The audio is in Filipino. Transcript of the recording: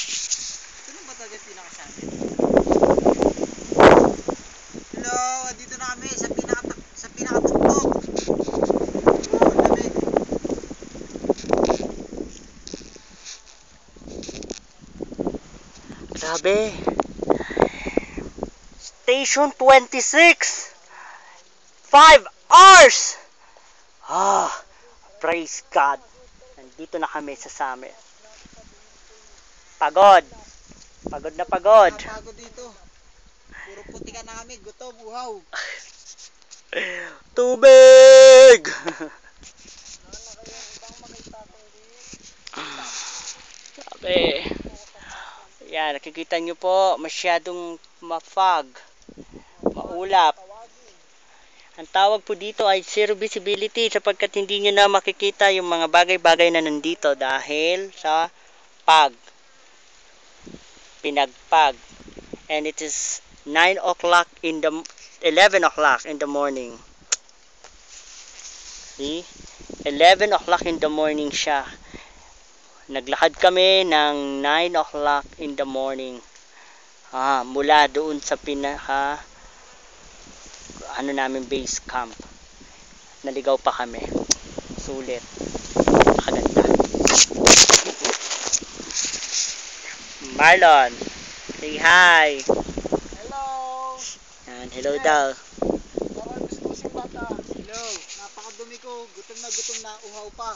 Ito na ba talaga pinakasabi? Hello, dito na kami sa pinakatuktok. Oh, lamig. Grabe. Station 26. 5 hours. Praise God. Nandito na kami sa summit. Pagod. Pagod na pagod. Napagod dito. Puro putikan na kami, gutom, uhaw. Tubig! Okay. Yan, nakikita nyo po, masyadong ma-fog. Maulap. Ang tawag po dito ay zero visibility sapagkat hindi nyo na makikita yung mga bagay-bagay na nandito dahil sa fog. Pinagpag. And it is 9 o'clock in the 11 o'clock in the morning. See? 11 o'clock in the morning siya. Naglakad kami ng 9 o'clock in the morning. Mula doon sa pinaka namin base camp. Naligaw pa kami. Sulit. Nakaganda. Marlon, say hi. Hello. Yan, hello daw. Parang gusto ko siyang bata. Hello. Napakadumi ko. Gutom na, uhaw pa.